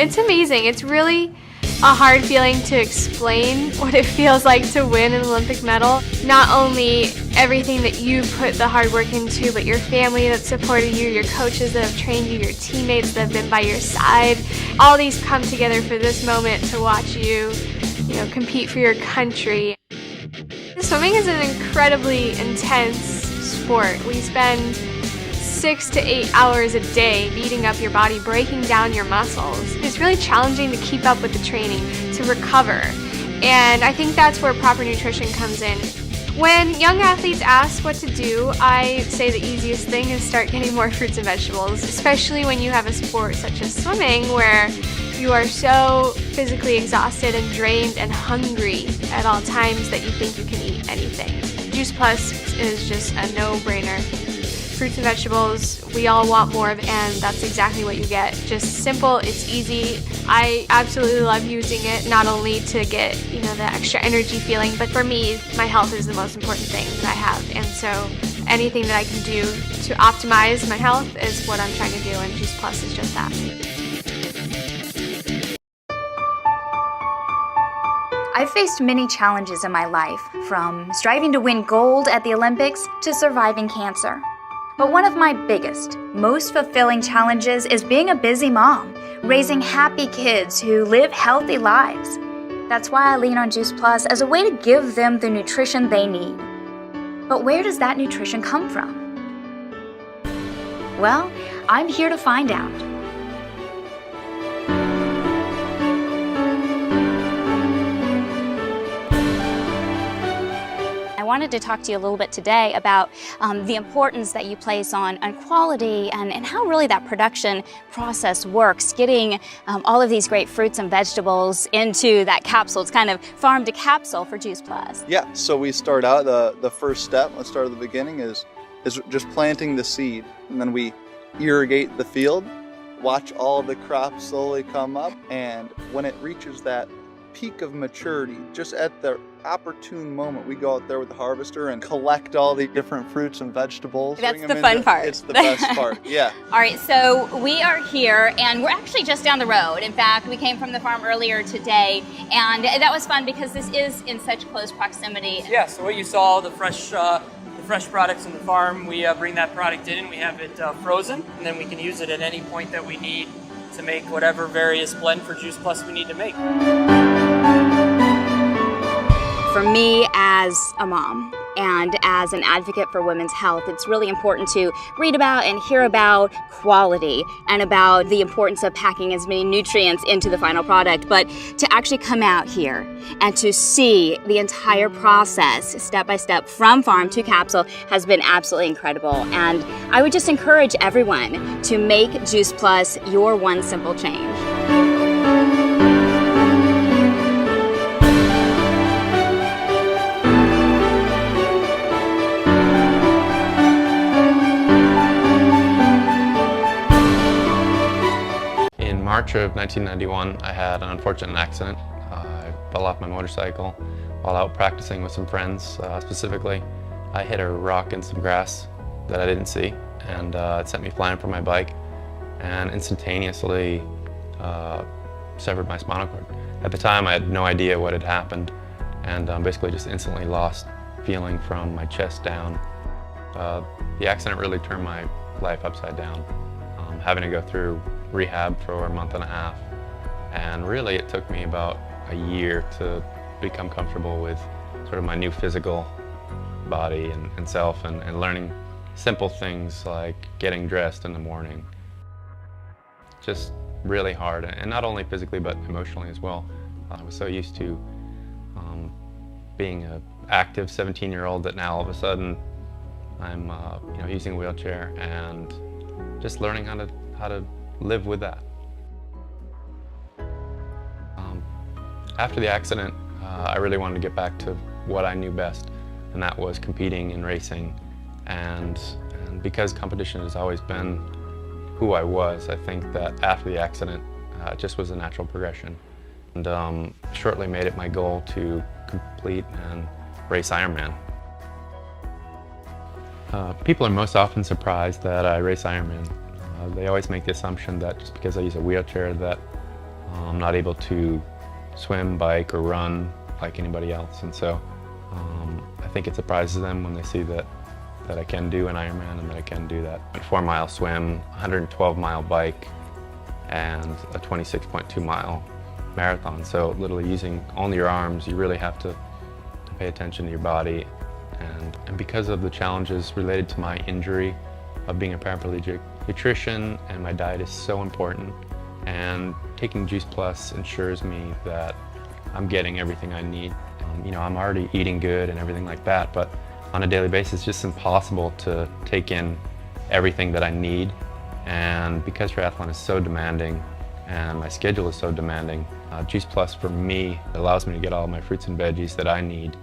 It's amazing. It's really a hard feeling to explain what it feels like to win an Olympic medal. Not only everything that you put the hard work into, but your family that supported you, your coaches that have trained you, your teammates that have been by your side. All these come together for this moment to watch you, compete for your country. Swimming is an incredibly intense sport. We spend 6 to 8 hours a day beating up your body, breaking down your muscles. It's really challenging to keep up with the training, to recover. And I think that's where proper nutrition comes in. When young athletes ask what to do, I say the easiest thing is start getting more fruits and vegetables, especially when you have a sport such as swimming where you are so physically exhausted and drained and hungry at all times that you think you can eat anything. Juice Plus is just a no-brainer. Fruits and vegetables, we all want more of, and that's exactly what you get. Just simple, it's easy. I absolutely love using it, not only to get, the extra energy feeling, but for me, my health is the most important thing that I have. And so anything that I can do to optimize my health is what I'm trying to do, and Juice Plus is just that. I've faced many challenges in my life, from striving to win gold at the Olympics to surviving cancer. But one of my biggest, most fulfilling challenges is being a busy mom, raising happy kids who live healthy lives. That's why I lean on Juice Plus as a way to give them the nutrition they need. But where does that nutrition come from? Well, I'm here to find out. I wanted to talk to you a little bit today about the importance that you place on quality and how really that production process works, getting all of these great fruits and vegetables into that capsule. It's kind of farm to capsule for Juice Plus. Yeah, so we start out, the first step, let's start at the beginning, is just planting the seed. And then we irrigate the field, watch all the crops slowly come up, and when it reaches that peak of maturity, just at the opportune moment, we go out there with the harvester and collect all the different fruits and vegetables. That's the fun part. It's the best part, yeah. All right, so we are here and we're actually just down the road. In fact, we came from the farm earlier today, and that was fun because this is in such close proximity. Yeah, so what you saw, the fresh products in the farm, we bring that product in and we have it frozen, and then we can use it at any point that we need to make whatever various blend for Juice Plus we need to make. For me as a mom and as an advocate for women's health, it's really important to read about and hear about quality and about the importance of packing as many nutrients into the final product. But to actually come out here and to see the entire process step by step from farm to capsule has been absolutely incredible. And I would just encourage everyone to make Juice Plus your one simple change. In March of 1991, I had an unfortunate accident. I fell off my motorcycle while out practicing with some friends. Specifically, I hit a rock and some grass that I didn't see, and it sent me flying from my bike and instantaneously severed my spinal cord. At the time, I had no idea what had happened, and basically just instantly lost feeling from my chest down. The accident really turned my life upside down, having to go through rehab for a month and a half, and really it took me about a year to become comfortable with sort of my new physical body and self, and learning simple things like getting dressed in the morning. Just really hard, and not only physically but emotionally as well. I was so used to being an active 17-year-old that now all of a sudden I'm using a wheelchair, and just learning how to live with that. After the accident, I really wanted to get back to what I knew best, and that was competing and racing. And because competition has always been who I was, I think that after the accident, it just was a natural progression. And shortly made it my goal to complete and race Ironman. People are most often surprised that I race Ironman. They always make the assumption that just because I use a wheelchair that I'm not able to swim, bike, or run like anybody else, and so I think it surprises them when they see that I can do an Ironman and that I can do that. A 4-mile swim, 112-mile bike, and a 26.2-mile marathon. So literally using only your arms, you really have to pay attention to your body. And because of the challenges related to my injury of being a paraplegic, nutrition and my diet is so important. And taking Juice Plus ensures me that I'm getting everything I need. I'm already eating good and everything like that, but on a daily basis, it's just impossible to take in everything that I need. And because triathlon is so demanding and my schedule is so demanding, Juice Plus for me allows me to get all my fruits and veggies that I need.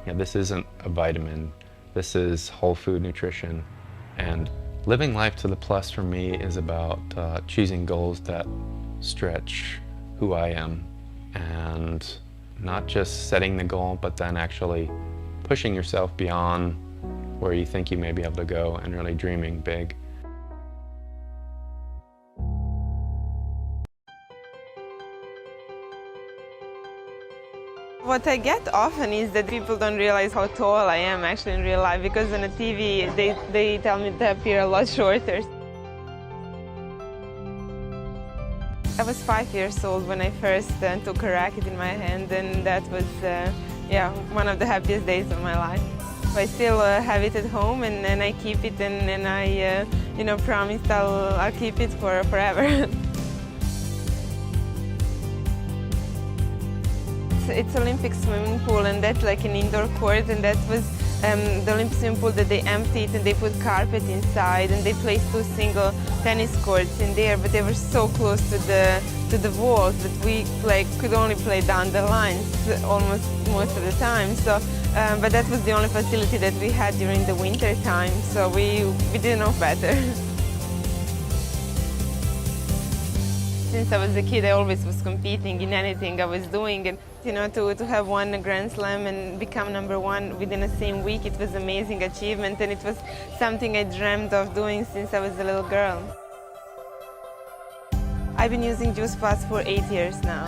This isn't a vitamin, this is whole food nutrition. And living life to the plus for me is about choosing goals that stretch who I am, and not just setting the goal, but then actually pushing yourself beyond where you think you may be able to go and really dreaming big. What I get often is that people don't realize how tall I am actually in real life, because on the TV they tell me that I appear a lot shorter. I was 5 years old when I first took a racket in my hand, and that was one of the happiest days of my life. I still have it at home, and I keep it, and I promised I'll keep it forever. It's Olympic swimming pool, and that's like an indoor court, and that was the Olympic swimming pool that they emptied and they put carpet inside, and they placed 2 single tennis courts in there, but they were so close to the walls that we could only play down the lines almost most of the time. So, but that was the only facility that we had during the winter time, so we didn't know better. Since I was a kid, I always was competing in anything I was doing, and to have won a Grand Slam and become #1 within the same week, it was an amazing achievement, and it was something I dreamed of doing since I was a little girl. I've been using Juice Plus for 8 years now.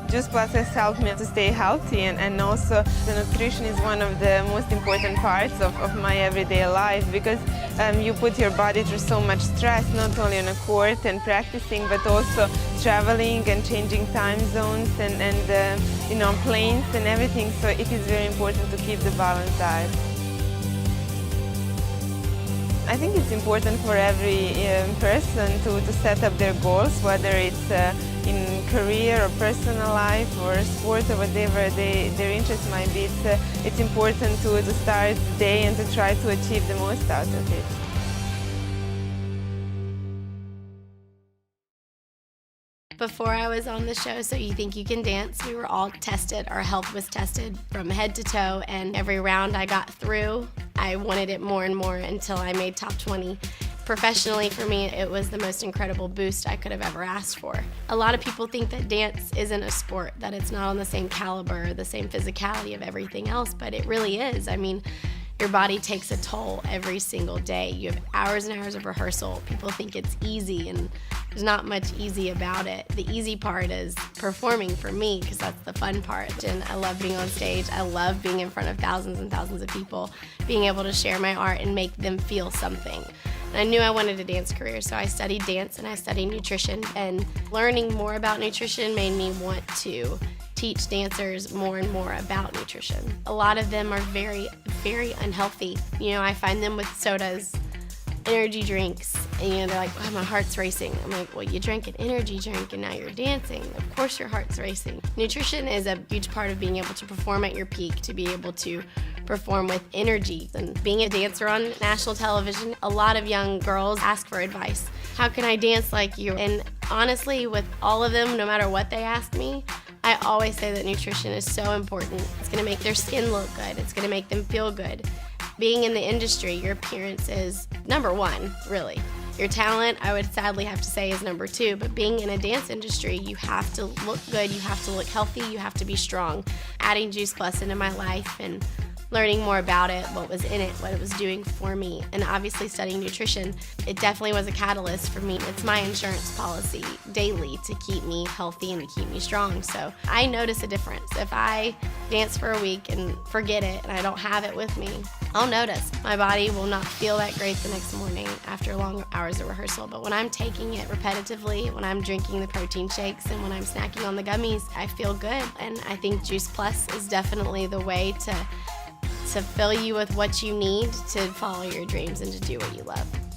Juice Plus has helped me to stay healthy, and also the nutrition is one of the most important parts of my everyday life, because you put your body through so much stress, not only on a court and practicing, but also traveling and changing time zones and planes and everything. So it is very important to keep the balanced diet. I think it's important for every person to set up their goals, whether it's in career or personal life or sport or whatever their interest might be. It's important to start the day and to try to achieve the most out of it. Before I was on the show, So You Think You Can Dance, we were all tested. Our health was tested from head to toe, and every round I got through, I wanted it more and more until I made top 20. Professionally, for me, it was the most incredible boost I could have ever asked for. A lot of people think that dance isn't a sport, that it's not on the same caliber, the same physicality of everything else, but it really is. I mean, your body takes a toll every single day. You have hours and hours of rehearsal. People think it's easy, and there's not much easy about it. The easy part is performing for me, because that's the fun part. And I love being on stage. I love being in front of thousands and thousands of people, being able to share my art and make them feel something. And I knew I wanted a dance career, so I studied dance and I studied nutrition. And learning more about nutrition made me want to teach dancers more and more about nutrition. A lot of them are very, very unhealthy. I find them with sodas, energy drinks, and they're like, oh, my heart's racing. I'm like, well, you drank an energy drink and now you're dancing. Of course your heart's racing. Nutrition is a huge part of being able to perform at your peak, to be able to perform with energy. And being a dancer on national television, a lot of young girls ask for advice. How can I dance like you? And honestly, with all of them, no matter what they ask me, I always say that nutrition is so important. It's gonna make their skin look good. It's gonna make them feel good. Being in the industry, your appearance is #1, really. Your talent, I would sadly have to say, is #2, but being in a dance industry, you have to look good, you have to look healthy, you have to be strong. Adding Juice Plus into my life and learning more about it, what was in it, what it was doing for me, and obviously studying nutrition, it definitely was a catalyst for me. It's my insurance policy daily to keep me healthy and to keep me strong. So I notice a difference. If I dance for a week and forget it and I don't have it with me, I'll notice. My body will not feel that great the next morning after long hours of rehearsal. But when I'm taking it repetitively, when I'm drinking the protein shakes and when I'm snacking on the gummies, I feel good. And I think Juice Plus is definitely the way to fill you with what you need to follow your dreams and to do what you love.